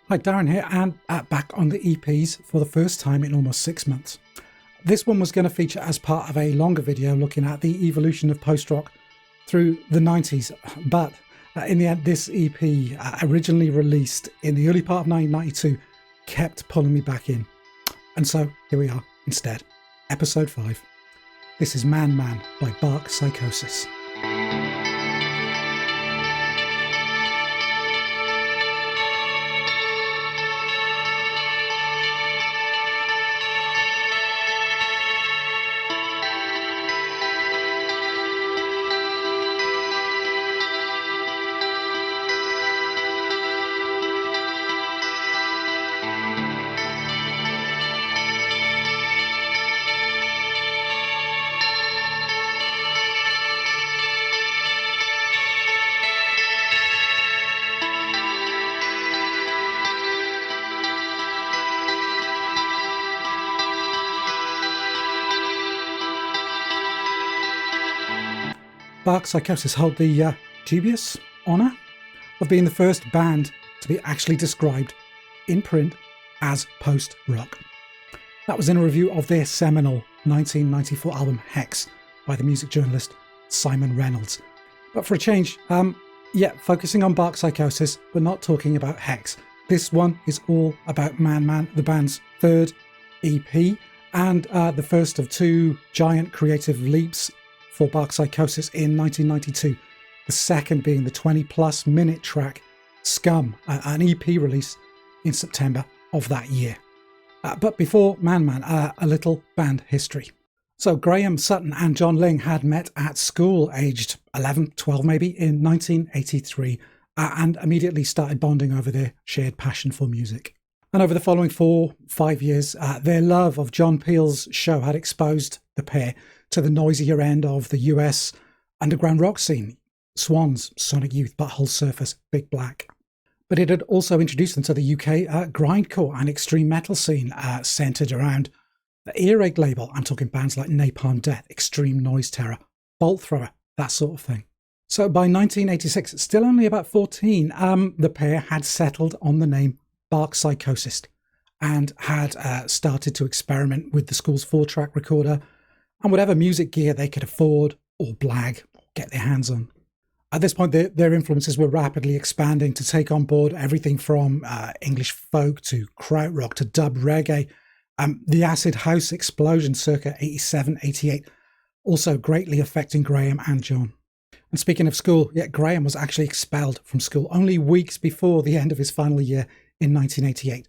Hi, Darren here, and back on the EPs for the first time in almost 6 months. This one was going to feature as part of a longer video looking at the evolution of post-rock through the 90s, but in the end, this EP, originally released in the early part of 1992, kept pulling me back in. And so here we are instead, episode 5. This is Manman by Bark Psychosis. Bark Psychosis hold the dubious honour of being the first band to be actually described in print as post-rock. That was in a review of their seminal 1994 album Hex by the music journalist Simon Reynolds. But for a change, focusing on Bark Psychosis, but not talking about Hex. This one is all about Manman, the band's third EP, and the first of two giant creative leaps for Bark Psychosis in 1992, the second being the 20-plus minute track Scum, an EP release in September of that year. But before Manman, a little band history. So Graham Sutton and John Ling had met at school, aged 11, 12 maybe, in 1983, and immediately started bonding over their shared passion for music. And over the following 4-5 years, their love of John Peel's show had exposed the pair to the noisier end of the US underground rock scene, Swans, Sonic Youth, Butthole Surfers, Big Black. But it had also introduced them to the UK grindcore and extreme metal scene centred around the Earache label. I'm talking bands like Napalm Death, Extreme Noise Terror, Bolt Thrower, that sort of thing. So by 1986, still only about 14, the pair had settled on the name Bark Psychosis and had started to experiment with the school's 4-track recorder and whatever music gear they could afford or blag or get their hands on. At this point, their influences were rapidly expanding to take on board everything from English folk to krautrock to dub reggae. The acid house explosion circa 87, 88, also greatly affecting Graham and John. And speaking of school, Graham was actually expelled from school only weeks before the end of his final year in 1988.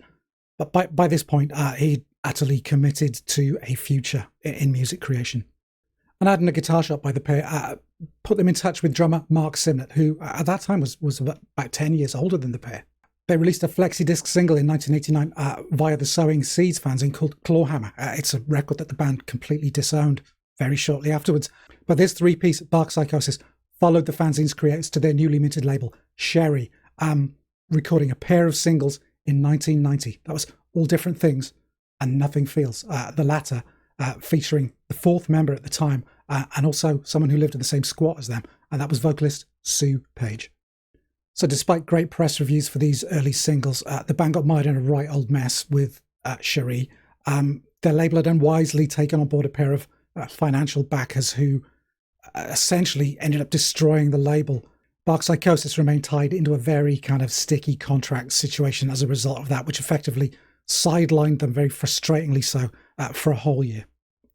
But by this point, he'd utterly committed to a future in music creation. And adding a guitar shop by the pair put them in touch with drummer Mark Simnett, who at that time was about 10 years older than the pair. They released a flexi-disc single in 1989 via the Sowing Seeds fanzine called Clawhammer. It's a record that the band completely disowned very shortly afterwards. But this 3-piece, Bark Psychosis, followed the fanzine's creators to their newly minted label, Sherry, recording a pair of singles in 1990. That was All Different Things and Nothing Feels, the latter featuring the 4th member at the time and also someone who lived in the same squat as them, and that was vocalist Sue Page. So despite great press reviews for these early singles, the band got mired in a right old mess with Cherie. Their label had unwisely taken on board a pair of financial backers who essentially ended up destroying the label. Bark Psychosis remained tied into a very kind of sticky contract situation as a result of that, which effectively sidelined them, very frustratingly so, for a whole year.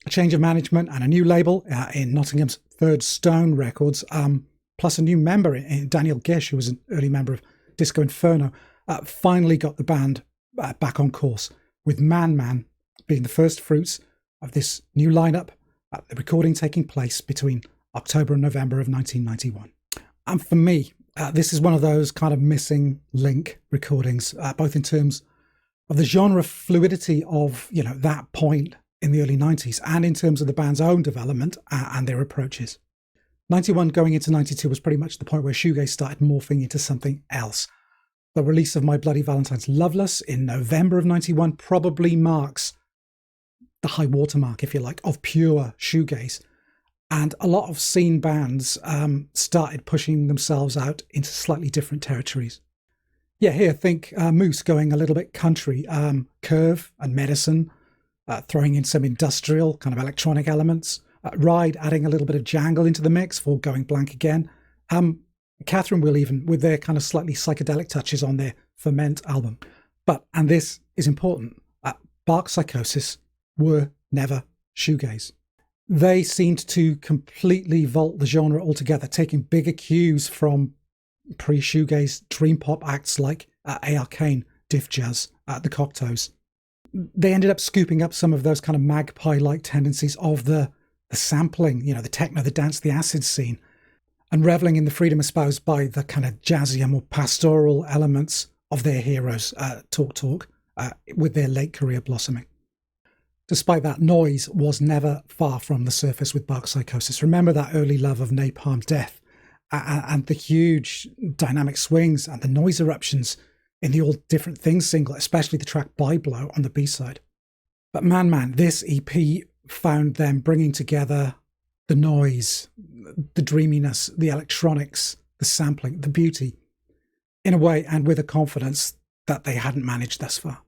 A change of management and a new label in Nottingham's Third Stone Records, plus a new member in Daniel Gish, who was an early member of Disco Inferno, finally got the band back on course, with Manman being the first fruits of this new lineup, the recording taking place between October and November of 1991. And for me, this is one of those kind of missing link recordings, both in terms of the genre fluidity of, that point in the early 90s and in terms of the band's own development and their approaches. 91 going into 92 was pretty much the point where shoegaze started morphing into something else. The release of My Bloody Valentine's Loveless in November of 91 probably marks the high watermark, if you like, of pure shoegaze. And a lot of scene bands started pushing themselves out into slightly different territories. Yeah, here, think Moose going a little bit country, Curve and Medicine, throwing in some industrial kind of electronic elements, Ride adding a little bit of jangle into the mix for Going Blank Again. Catherine will even, with their kind of slightly psychedelic touches on their Ferment album. But, and this is important, Bark Psychosis were never shoegaze. They seemed to completely vault the genre altogether, taking bigger cues from pre-shoegaze dream pop acts like Arcane, Diff Jazz, the Cocteaus. They ended up scooping up some of those kind of magpie-like tendencies of the sampling, you know, the techno, the dance, the acid scene, and reveling in the freedom espoused by the kind of jazzier, more pastoral elements of their heroes, Talk, with their late career blossoming. Despite that, noise was never far from the surface with Bark Psychosis. Remember that early love of Napalm Death and the huge dynamic swings and the noise eruptions in the All Different Things single, especially the track By Blow on the B-side. But Man, this EP found them bringing together the noise, the dreaminess, the electronics, the sampling, the beauty, in a way and with a confidence that they hadn't managed thus far.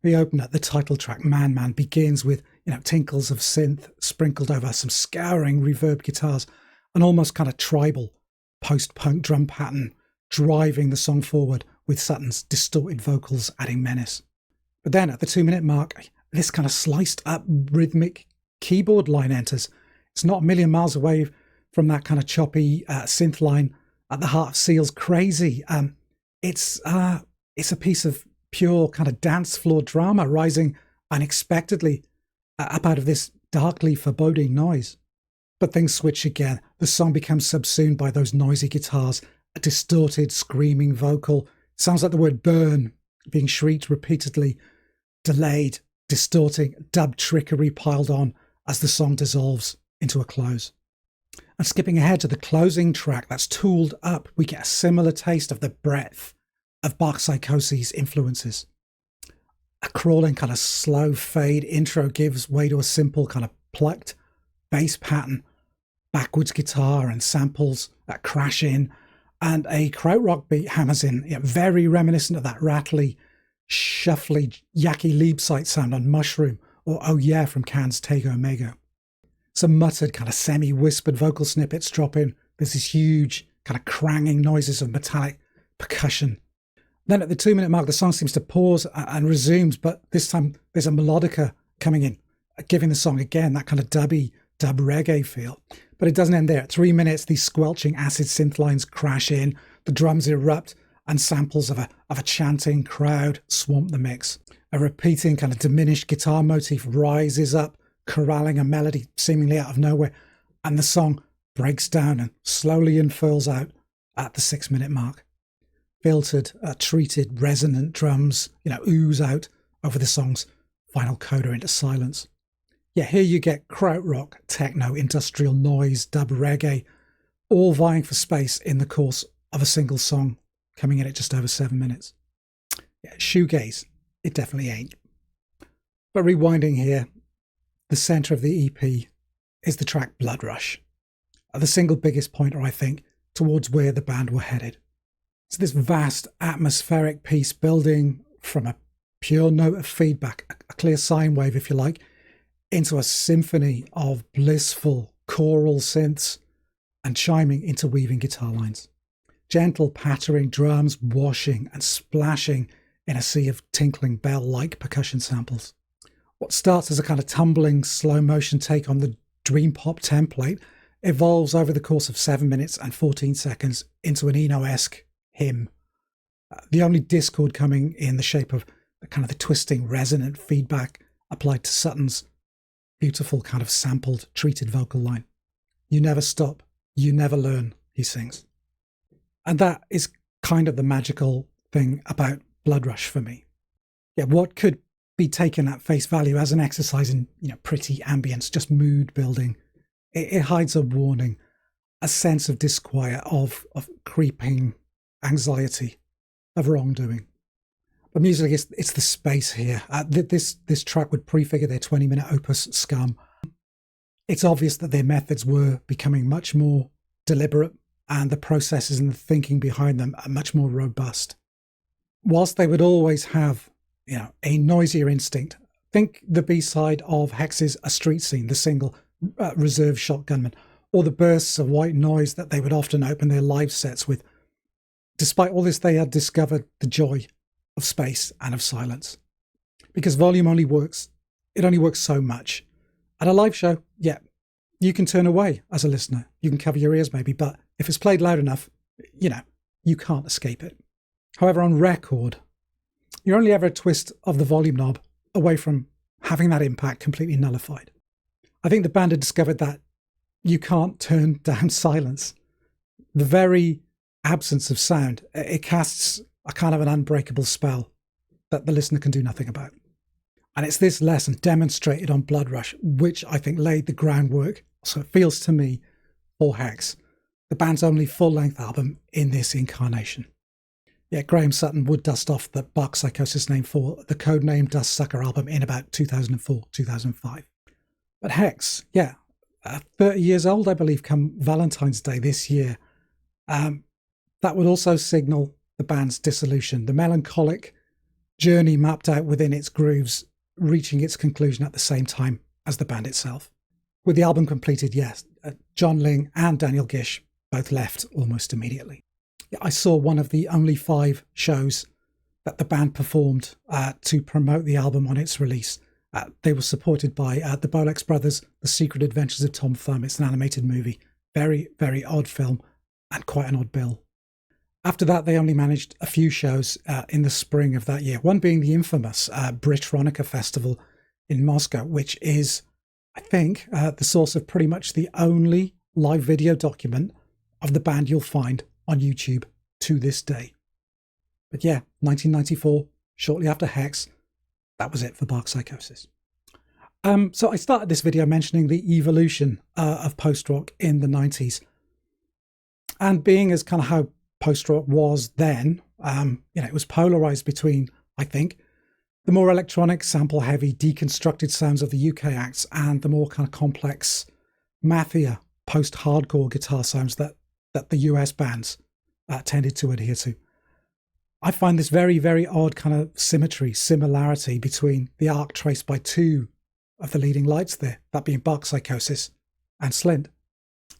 The opener, the title track, Man, begins with, you know, tinkles of synth sprinkled over some scouring reverb guitars, an almost kind of tribal post-punk drum pattern driving the song forward with Sutton's distorted vocals adding menace. But then at the 2-minute mark, this kind of sliced up rhythmic keyboard line enters. It's not a million miles away from that kind of choppy synth line at the heart of Seal's Crazy. It's a piece of pure kind of dance floor drama rising unexpectedly up out of this darkly foreboding noise. But things switch again. The song becomes subsumed by those noisy guitars, a distorted, screaming vocal. Sounds like the word burn being shrieked repeatedly, delayed, distorting, dub trickery piled on as the song dissolves into a close. And skipping ahead to the closing track that's tooled up, we get a similar taste of the breadth of Bark Psychosis' influences. A crawling kind of slow fade intro gives way to a simple kind of plucked bass pattern, backwards guitar and samples that crash in, and a krautrock beat hammers in, very reminiscent of that rattly, shuffly, yucky Liebsite sound on Mushroom or Oh Yeah from Can's Tego Mego. Some muttered kind of semi-whispered vocal snippets drop in. There's these huge kind of cranging noises of metallic percussion. Then at the 2-minute mark, the song seems to pause and resumes, but this time there's a melodica coming in, giving the song again that kind of dub reggae feel. But it doesn't end there. At 3 minutes, these squelching acid synth lines crash in, the drums erupt, and samples of a chanting crowd swamp the mix. A repeating kind of diminished guitar motif rises up, corralling a melody seemingly out of nowhere, and the song breaks down and slowly unfurls out at the 6-minute mark. Filtered, treated, resonant drums, ooze out over the song's final coda into silence. Yeah, here you get krautrock, techno, industrial noise, dub reggae, all vying for space in the course of a single song, coming in at just over 7 minutes. Yeah, shoegaze, it definitely ain't. But rewinding here, the centre of the EP is the track Blood Rush, the single biggest pointer, I think, towards where the band were headed. It's this vast atmospheric piece building from a pure note of feedback, a clear sine wave, if you like, into a symphony of blissful choral synths and chiming interweaving guitar lines. Gentle pattering drums washing and splashing in a sea of tinkling bell-like percussion samples. What starts as a kind of tumbling slow motion take on the dream pop template evolves over the course of 7 minutes and 14 seconds into an Eno-esque hymn. The only discord coming in the shape of the twisting resonant feedback applied to Sutton's beautiful kind of sampled treated vocal line. You never stop, you never learn, he sings. And that is kind of the magical thing about Blood Rush for me. Yeah, what could be taken at face value as an exercise in pretty ambience, just mood building, it hides a warning, a sense of disquiet, of creeping anxiety, of wrongdoing. But musically, it's the space here. This track would prefigure their 20-minute opus Scum. It's obvious that their methods were becoming much more deliberate, and the processes and the thinking behind them are much more robust. whilst they would always have, a noisier instinct. Think the B-side of Hex's A Street Scene, the single Reserve Shot Gunman, or the bursts of white noise that they would often open their live sets with. Despite all this, they had discovered the joy of space and of silence. Because volume only works so much. At a live show, yeah, you can turn away as a listener. You can cover your ears maybe, but if it's played loud enough, you can't escape it. However, on record, you're only ever a twist of the volume knob away from having that impact completely nullified. I think the band had discovered that you can't turn down silence. The very absence of sound, it casts a kind of an unbreakable spell that the listener can do nothing about. And it's this lesson demonstrated on Blood Rush, which I think laid the groundwork, so it feels to me, for Hex, the band's only full-length album in this incarnation. Yeah, Graham Sutton would dust off the Bark Psychosis name for the codename Dust Sucker album in about 2004, 2005. But Hex, 30 years old, I believe, come Valentine's Day this year. That would also signal the band's dissolution, the melancholic journey mapped out within its grooves, reaching its conclusion at the same time as the band itself. With the album completed, yes, John Ling and Daniel Gish both left almost immediately. I saw one of the only 5 shows that the band performed to promote the album on its release. They were supported by the Bolex Brothers, The Secret Adventures of Tom Thumb. It's an animated movie. Very, very odd film and quite an odd bill. After that, they only managed a few shows in the spring of that year, one being the infamous Britronica Festival in Moscow, which is, I think, the source of pretty much the only live video document of the band you'll find on YouTube to this day. But yeah, 1994, shortly after Hex, that was it for Bark Psychosis. So I started this video mentioning the evolution of post-rock in the 90s. And being as kind of how post-rock was then, it was polarized between, I think, the more electronic, sample-heavy, deconstructed sounds of the UK acts and the more kind of complex, mathier, post-hardcore guitar sounds that the US bands tended to adhere to. I find this very, very odd kind of similarity between the arc traced by 2 of the leading lights there, that being Bark Psychosis and Slint.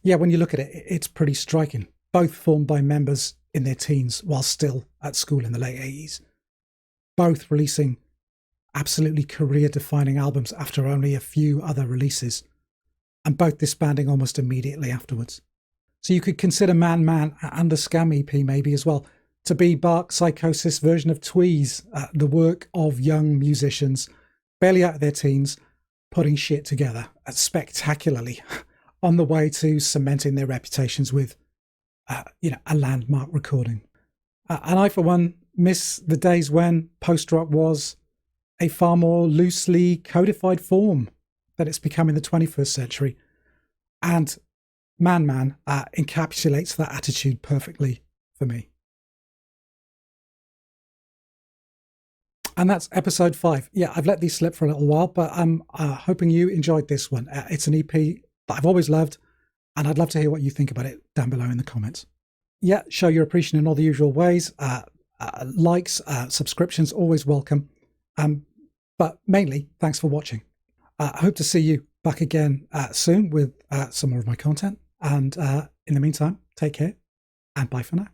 Yeah, when you look at it, it's pretty striking. Both formed by members in their teens while still at school in the late 80s. Both releasing absolutely career-defining albums after only a few other releases, and both disbanding almost immediately afterwards. So you could consider Man and the Scam EP maybe as well to be Bark Psychosis' version of Tweez, the work of young musicians, barely out of their teens, putting shit together spectacularly on the way to cementing their reputations with, a landmark recording. And I, for one, miss the days when post-rock was a far more loosely codified form that it's become in the 21st century. And Man encapsulates that attitude perfectly for me. And that's episode 5. Yeah, I've let these slip for a little while, but I'm hoping you enjoyed this one. It's an EP that I've always loved, and I'd love to hear what you think about it down below in the comments. Yeah, show your appreciation in all the usual ways. Likes, subscriptions, always welcome. But mainly, thanks for watching. I hope to see you back again soon with some more of my content. And in the meantime, take care and bye for now.